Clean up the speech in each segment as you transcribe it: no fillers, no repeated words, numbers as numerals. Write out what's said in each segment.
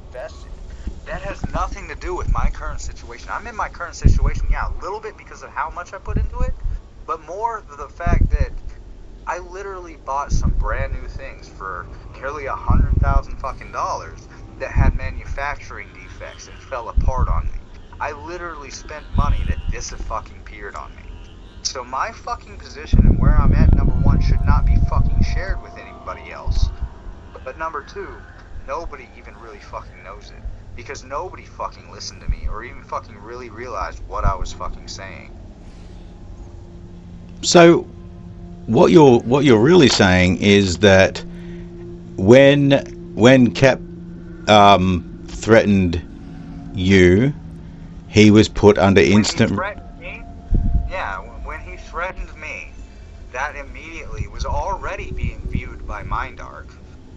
invested. That has nothing to do with my current situation. I'm in my current situation, yeah, a little bit because of how much I put into it, but more the fact that I literally bought some brand new things for nearly $100,000 fucking dollars that had manufacturing defects and fell apart on me. I literally spent money that disappeared on me. So my fucking position and where I'm at, number one, should not be fucking shared with anybody else. But number two, nobody even really fucking knows it. Because nobody fucking listened to me or even fucking really realized what I was fucking saying. So what you're really saying is that when Capt threatened you, he was put under instant. When he threatened me, yeah, when he threatened me, that immediately was already being viewed by Mindark.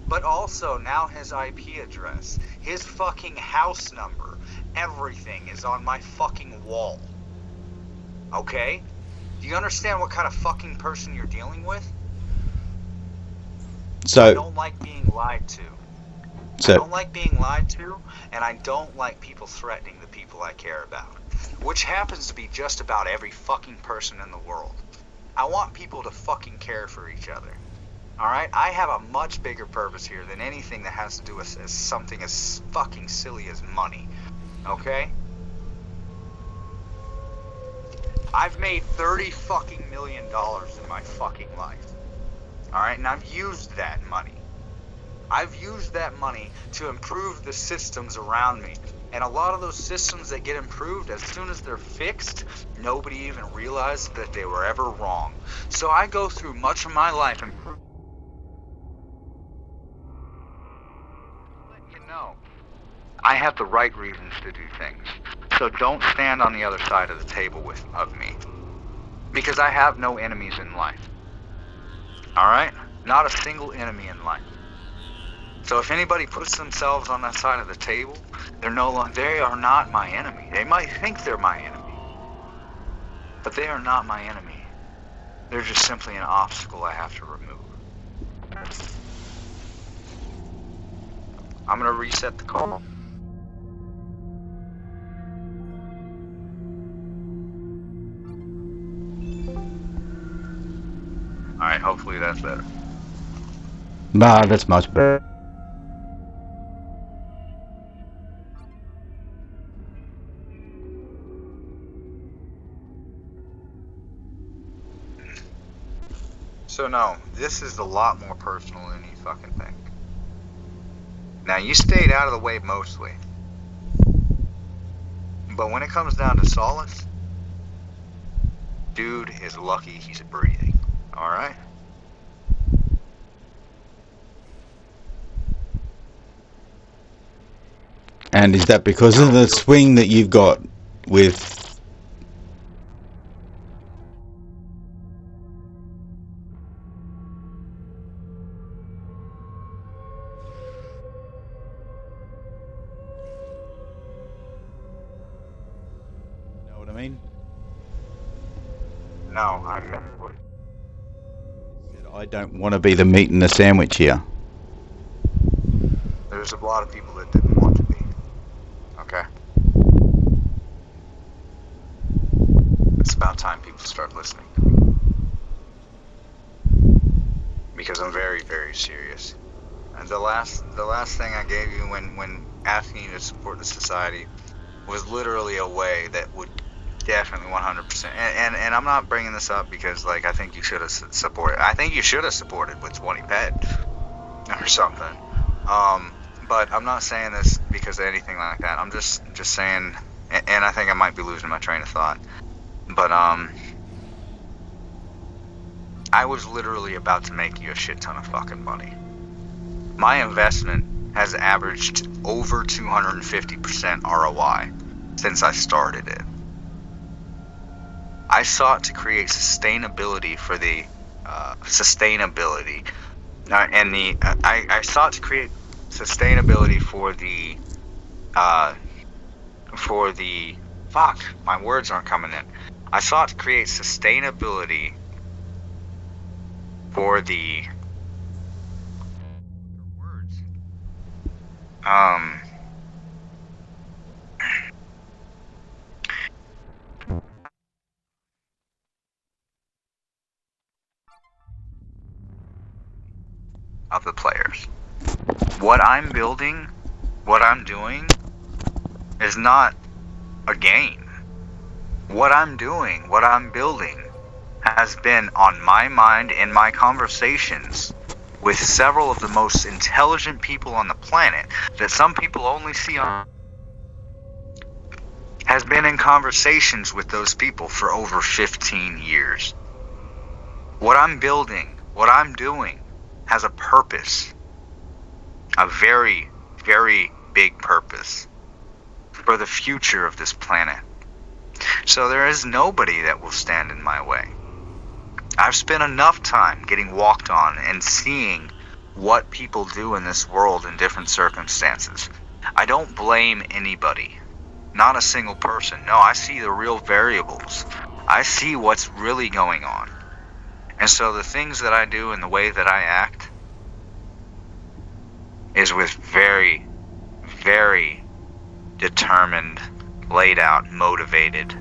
But also now his IP address, his fucking house number, everything is on my fucking wall. Okay? Do you understand what kind of fucking person you're dealing with? So I don't like being lied to. I don't like being lied to, and I don't like people threatening the people I care about. Which happens to be just about every fucking person in the world. I want people to fucking care for each other. Alright? I have a much bigger purpose here than anything that has to do with something as fucking silly as money. Okay? I've made $30 fucking million in my fucking life. Alright? And I've used that money. I've used that money to improve the systems around me. And a lot of those systems that get improved, as soon as they're fixed, nobody even realized that they were ever wrong. So I go through much of my life improving. No. I have the right reasons to do things. So don't stand on the other side of the table of me. Because I have no enemies in life. Alright? Not a single enemy in life. So if anybody puts themselves on that side of the table, they are not my enemy. They might think they're my enemy. But they are not my enemy. They're just simply an obstacle I have to remove. I'm going to reset the call. Alright, hopefully that's better. Nah, that's much better. So no, this is a lot more personal than you fucking think. Now, you stayed out of the way mostly. But when it comes down to Solis, dude is lucky he's breathing. Alright? And is that because of the swing that you've got with... Know what I mean? No, I don't want to be the meat in the sandwich here. There's a lot of people that didn't want to be. Okay? It's about time people start listening to me. Because I'm very, very serious. And the last thing I gave you when asking you to support the society was literally a way that would definitely 100%. And I'm not bringing this up because, like, I think you should have supported. I think you should have supported with 20 pet or something. But I'm not saying this because of anything like that. I'm just saying, and I think I might be losing my train of thought. But I was literally about to make you a shit ton of fucking money. My investment has averaged over 250% ROI since I started it. I sought to create sustainability for the I sought to create sustainability for the fuck, my words aren't coming in. I sought to create sustainability for the words. what I'm building, what I'm doing, is not a game. What I'm doing, what I'm building, has been on my mind in my conversations with several of the most intelligent people on the planet that some people only see on, has been in conversations with those people for over 15 years. What I'm building, what I'm doing, has a purpose. A very, very big purpose for the future of this planet. So there is nobody that will stand in my way. I've spent enough time getting walked on and seeing what people do in this world in different circumstances. I don't blame anybody. Not a single person. No, I see the real variables. I see what's really going on. And so the things that I do and the way that I act is with very, very determined, laid out, motivated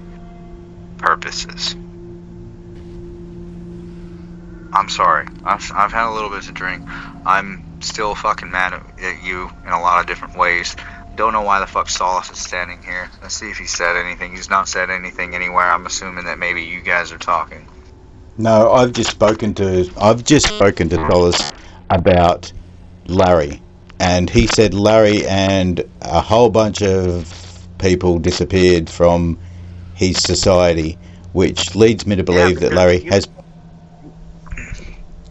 purposes. I'm sorry. I've had a little bit to drink. I'm still fucking mad at you in a lot of different ways. Don't know why the fuck Solis is standing here. Let's see if he said anything. He's not said anything anywhere. I'm assuming that maybe you guys are talking. No, I've just spoken to Solis about Larry, and he said Larry and a whole bunch of people disappeared from his society, which leads me to believe that Larry has...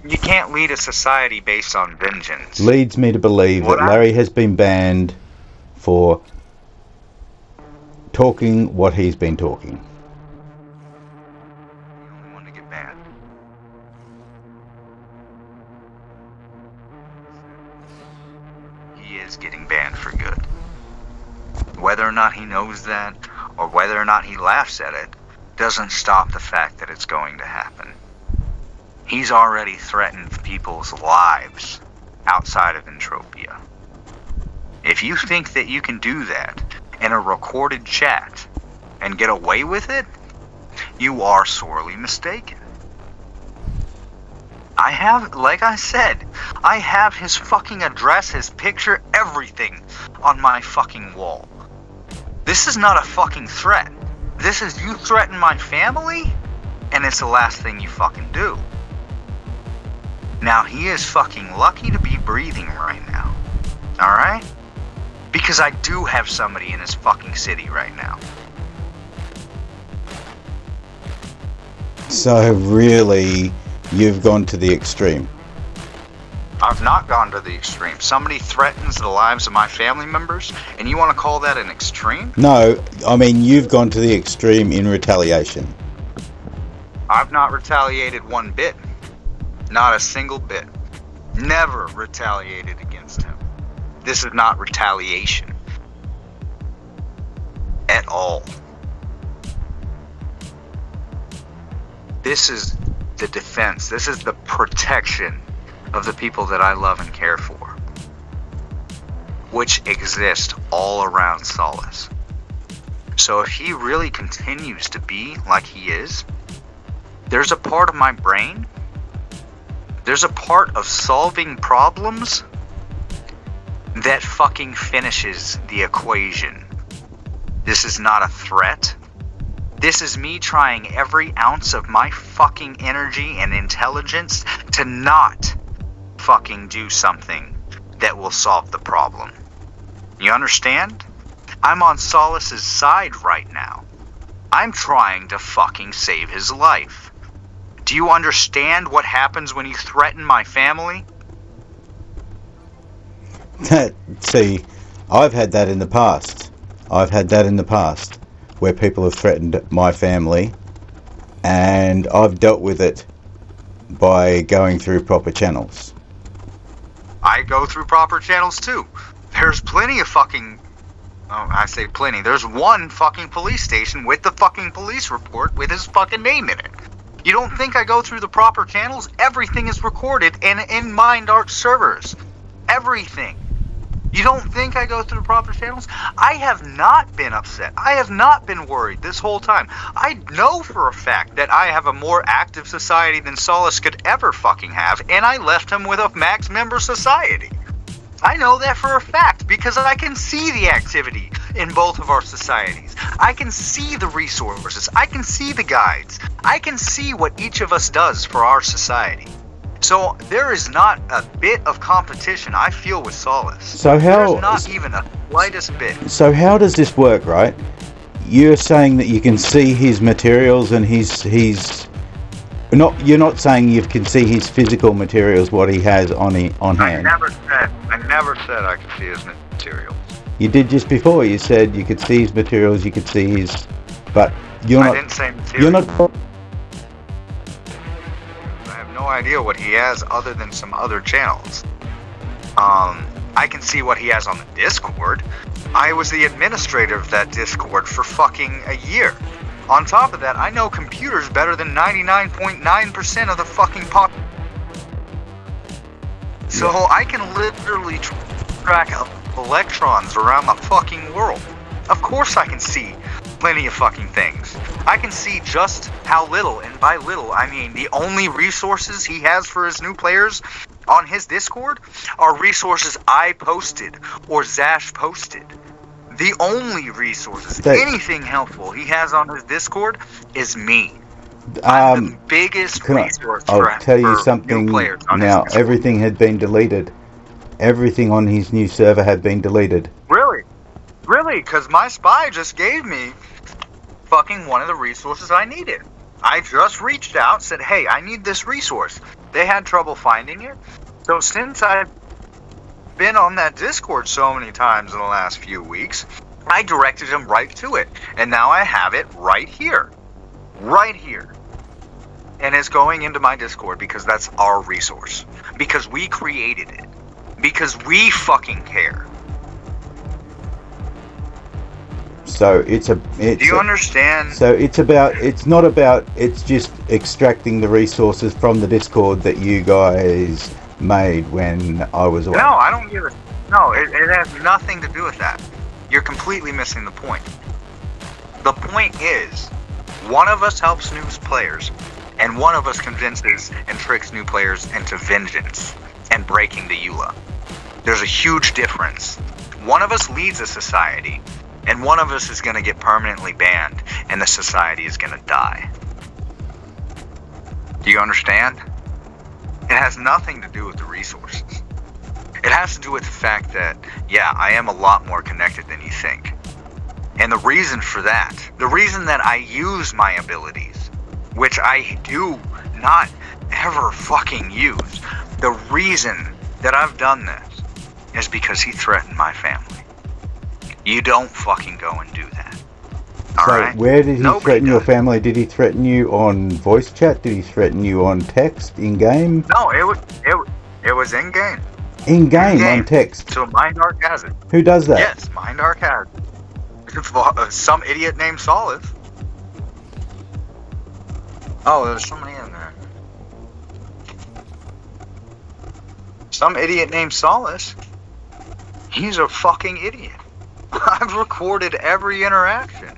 You can't lead a society based on vengeance. Leads me to believe that Larry has been banned for talking what he's been talking. The only one to get banned. He is getting banned for good. Whether or not he knows that, or whether or not he laughs at it, doesn't stop the fact that it's going to happen. He's already threatened people's lives outside of Entropia. If you think that you can do that in a recorded chat and get away with it, you are sorely mistaken. I have, like I said, I have his fucking address, his picture, everything on my fucking wall. This is not a fucking threat. This is you threaten my family, and it's the last thing you fucking do. Now, he is fucking lucky to be breathing right now. Alright? Because I do have somebody in his fucking city right now. So really, you've gone to the extreme. I've not gone to the extreme. Somebody threatens the lives of my family members, and you want to call that an extreme? No, I mean, you've gone to the extreme in retaliation. I've not retaliated one bit. Not a single bit. Never retaliated against him. This is not retaliation. At all. This is the defense. This is the protection of the people that I love and care for, which exist all around Solis. So if he really continues to be like he is, there's a part of my brain, there's a part of solving problems that fucking finishes the equation. This is not a threat. This is me trying every ounce of my fucking energy and intelligence to not fucking do something that will solve the problem. You understand? I'm on Solis's side right now. I'm trying to fucking save his life. Do you understand what happens when you threaten my family? See, I've had that in the past. Where people have threatened my family, and I've dealt with it by going through proper channels. I go through proper channels too. There's plenty of fucking... I say plenty. There's one fucking police station with the fucking police report with his fucking name in it. You don't think I go through the proper channels? Everything is recorded and in Mind Art servers. Everything. You don't think I go through the proper channels? I have not been upset. I have not been worried this whole time. I know for a fact that I have a more active society than Solis could ever fucking have, and I left him with a max member society. I know that for a fact because I can see the activity in both of our societies. I can see the resources. I can see the guides. I can see what each of us does for our society. So there is not a bit of competition I feel with Solis. So There's not even a slightest bit. So how does this work, right? You're saying that you can see his materials and you're not saying you can see his physical materials, what he has on hand. I never said I could see his materials. You did just before. You said you could see his materials, you could see his, but I didn't say materials. You're not. I have no idea what he has other than some other channels. I can see what he has on the Discord. I was the administrator of that Discord for fucking a year. On top of that, I know computers better than 99.9% of the fucking pop. So I can literally track electrons around the fucking world. Of course I can see plenty of fucking things. I can see just how little, and by little I mean the only resources he has for his new players on his Discord are resources I posted or Zash posted. The only resources, anything helpful he has on his Discord is me. I'm the biggest resource I'll tell you for something new players on now. his Discord. Everything had been deleted. Everything on his new server had been deleted. Really? Really? Because my spy just gave me fucking one of the resources I needed. I just reached out, said, hey, I need this resource. They had trouble finding it. So since I've been on that Discord so many times in the last few weeks, I directed him right to it. And now I have it right here. Right here. And it's going into my Discord because that's our resource. Because we created it. Because we fucking care. So do you understand? So it's just extracting the resources from the Discord that you guys made when I was away. No, I don't give it. No, it has nothing to do with that. You're completely missing the point. The point is, one of us helps new players, and one of us convinces and tricks new players into vengeance and breaking the EULA. There's a huge difference. One of us leads a society, and one of us is going to get permanently banned, and the society is going to die. Do you understand? It has nothing to do with the resources. It has to do with the fact that, yeah, I am a lot more connected than you think. And the reason for that, the reason that I use my abilities, which I do not ever fucking use, the reason that I've done this is because he threatened my family. You don't fucking go and do that. Alright? So where did he threaten your family? Did he threaten you on voice chat? Did he threaten you on text, in-game? No, it was in-game. In-game, on text? So Mindark has it. Who does that? Yes, Mindark has it. Some idiot named Solis. Oh, there's somebody in there. Some idiot named Solis. He's a fucking idiot. I've recorded every interaction.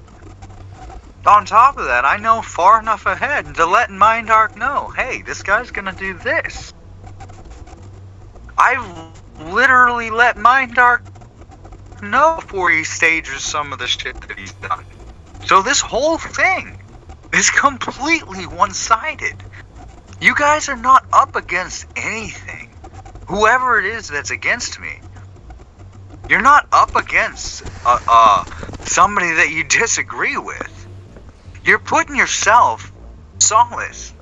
On top of that, I know far enough ahead to let Mindark know, hey, this guy's gonna do this. I've literally let Mindark know before he stages some of the shit that he's done. So this whole thing is completely one-sided. You guys are not up against anything. Whoever it is that's against me, you're not up against somebody that you disagree with. You're putting yourself, Solis,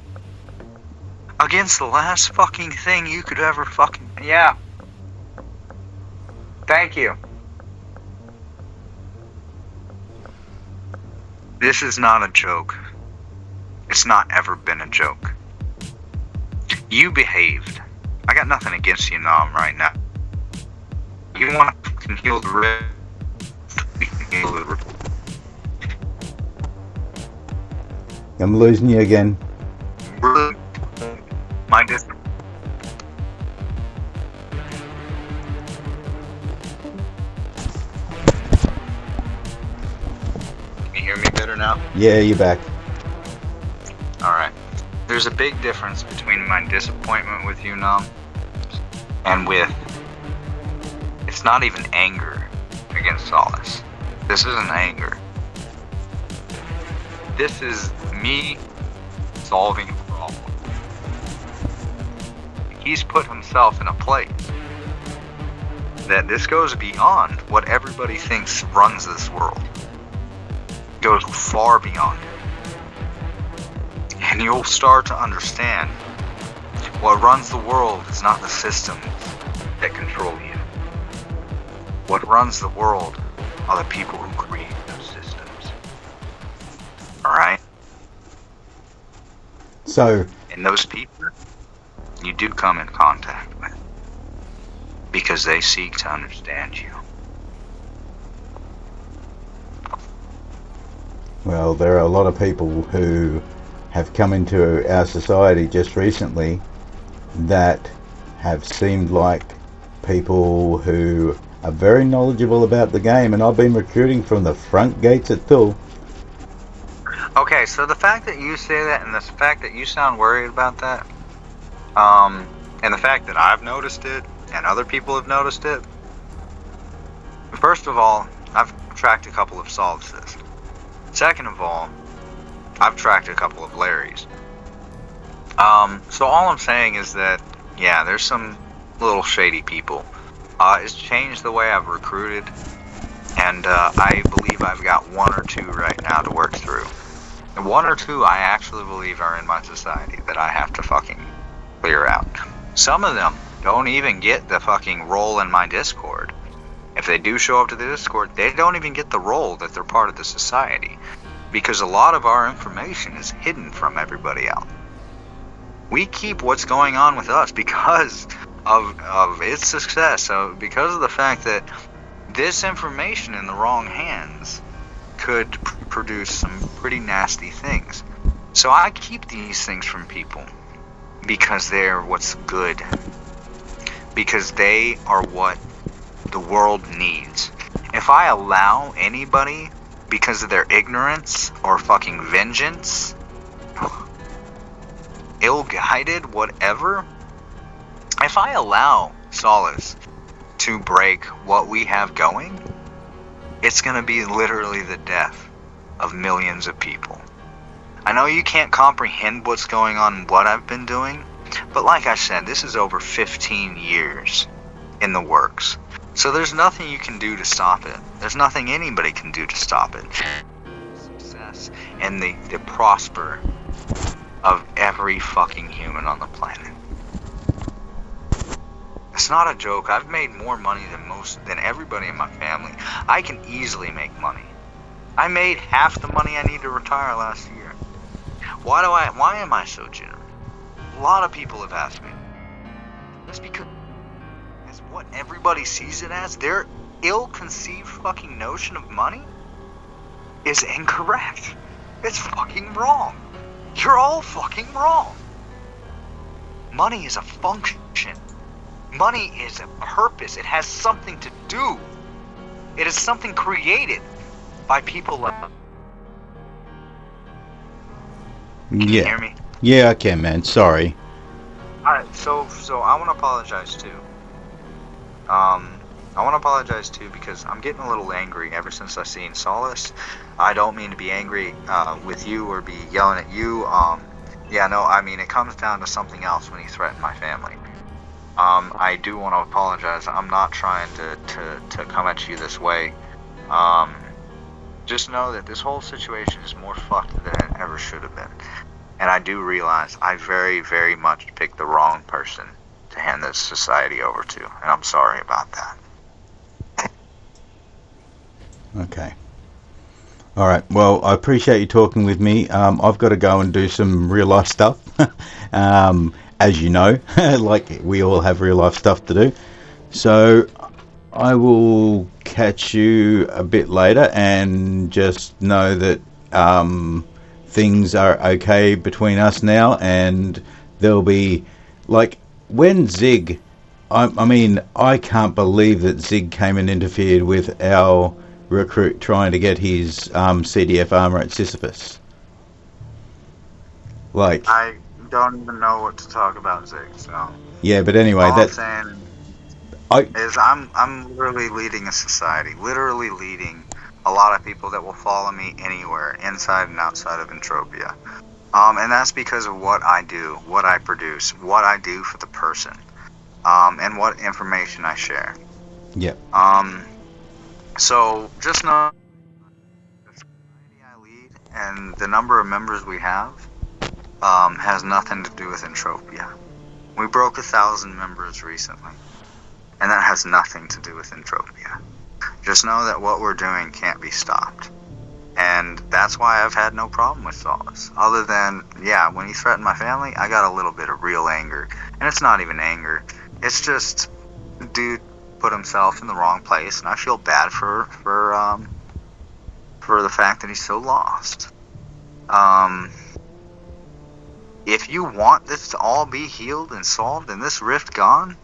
against the last fucking thing you could ever fucking... Yeah. Thank you. This is not a joke. It's not ever been a joke. You behaved. I got nothing against you, Nam, right now. You want to fucking heal the rift? We can heal the rift. I'm losing you again. My distance. Can you hear me better now? Yeah, you're back. Alright. There's a big difference between my disappointment with you, Nam, and with It's not even anger against Solis. This isn't anger. This is me solving a problem. He's put himself in a place that this goes beyond what everybody thinks runs this world. It goes far beyond it. And you'll start to understand what runs the world is not the systems that control you. What runs the world are the people who create those systems. Alright? So, And those people you do come in contact with because they seek to understand you. well, there are a lot of people who have come into our society just recently that have seemed like people who are very knowledgeable about the game, and I've been recruiting from the front gates at Thule. Okay, so the fact that you say that and the fact that you sound worried about that, and the fact that I've noticed it and other people have noticed it, first of all, I've tracked a couple of Solises. Second of all, I've tracked a couple of Larrys. So all I'm saying is that, yeah, there's some little shady people. It's changed the way I've recruited, and I believe I've got one or two right now to work through. And one or two I actually believe are in my society that I have to fucking clear out. Some of them don't even get the fucking role in my Discord. If they do show up to the Discord, they don't even get the role that they're part of the society. Because a lot of our information is hidden from everybody else. We keep what's going on with us because of its success. So because of the fact that this information in the wrong hands could produce some pretty nasty things. So I keep these things from people because they're what's good. Because they are what the world needs. If I allow anybody, because of their ignorance or fucking vengeance, ill-guided, whatever, if I allow Solis to break what we have going, it's gonna be literally the death of millions of people. I know you can't comprehend what's going on and what I've been doing, but like I said, this is over 15 years in the works. So there's nothing you can do to stop it. There's nothing anybody can do to stop it. Success and the prosper of every fucking human on the planet. It's not a joke. I've made more money than everybody in my family. I can easily make money. I made half the money I need to retire last year. Why am I so generous? A lot of people have asked me. It's because it's what everybody sees it as. Their ill-conceived fucking notion of money is incorrect. It's fucking wrong. You're all fucking wrong. Money is a function. Money is a purpose. It has something to do. It is something created by people like... Can you hear me? Yeah, I can, man. Sorry. Alright, so I want to apologize too. I want to apologize too because I'm getting a little angry ever since I've seen Solis. I don't mean to be angry with you or be yelling at you. Yeah, no, I mean it comes down to something else when you threaten my family. I do want to apologize. I'm not trying to come at you this way. Just know that this whole situation is more fucked than it ever should have been. And I do realize I very, very much picked the wrong person to hand this society over to. And I'm sorry about that. Okay. All right. Well, I appreciate you talking with me. I've got to go and do some real life stuff. As you know, like we all have real life stuff to do. So I will catch you a bit later, and just know that things are okay between us now, and there'll be, like, when Zig, I mean, I can't believe that Zig came and interfered with our recruit trying to get his CDF armor at Sisyphus. Like, I don't even know what to talk about, Zig, so... yeah, but anyway, all that's... I'm saying, I is I'm literally leading a society, literally leading a lot of people that will follow me anywhere, inside and outside of Entropia. And that's because of what I do, what I produce, what I do for the person, and what information I share. yeah. So just know the society I lead and the number of members we have has nothing to do with Entropia. We broke 1,000 members recently, and that has nothing to do with Entropia. Just know that what we're doing can't be stopped. And that's why I've had no problem with Solis. Other than, yeah, when he threatened my family, I got a little bit of real anger. And it's not even anger. It's just, dude put himself in the wrong place, and I feel bad for the fact that he's so lost. If you want this to all be healed and solved and this rift gone,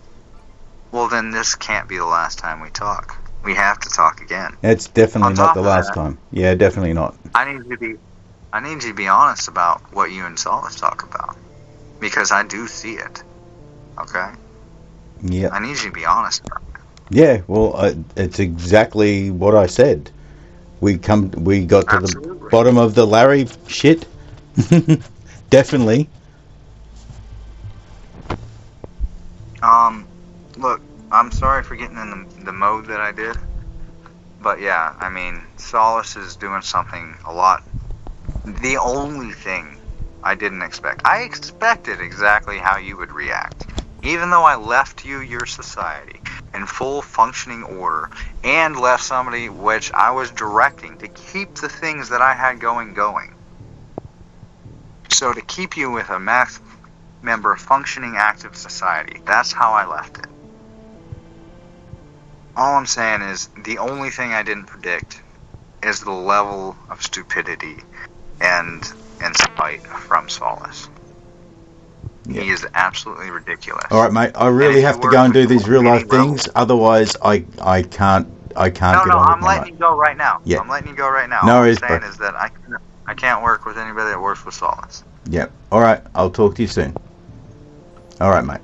well, then this can't be the last time we talk. We have to talk again. It's definitely On not top the of last that, time. Yeah, definitely not. I need you to be honest about what you and Solis talk about, because I do see it. Okay? Yeah. I need you to be honest about it. Yeah, well, it's exactly what I said. We got to the Absolutely. bottom of the Larry shit. Definitely. Look, I'm sorry for getting in the mode that I did, but yeah, I mean, Solis is doing something a lot. The only thing I didn't expect. I expected exactly how you would react. Even though I left you your society in full functioning order, and left somebody which I was directing to keep the things that I had going. So to keep you with a max member functioning active society, that's how I left it. All I'm saying is, the only thing I didn't predict is the level of stupidity and spite from Solis. Yep. He is absolutely ridiculous. All right, mate. I really have to go and do these real life things. Otherwise, I can't get on with I'm my letting life. you go right now. Yeah. I'm letting you go right now. No All I'm worries, saying bro. is that I can't work with anybody that works with Solis. Yep. All right. I'll talk to you soon. All right, mate.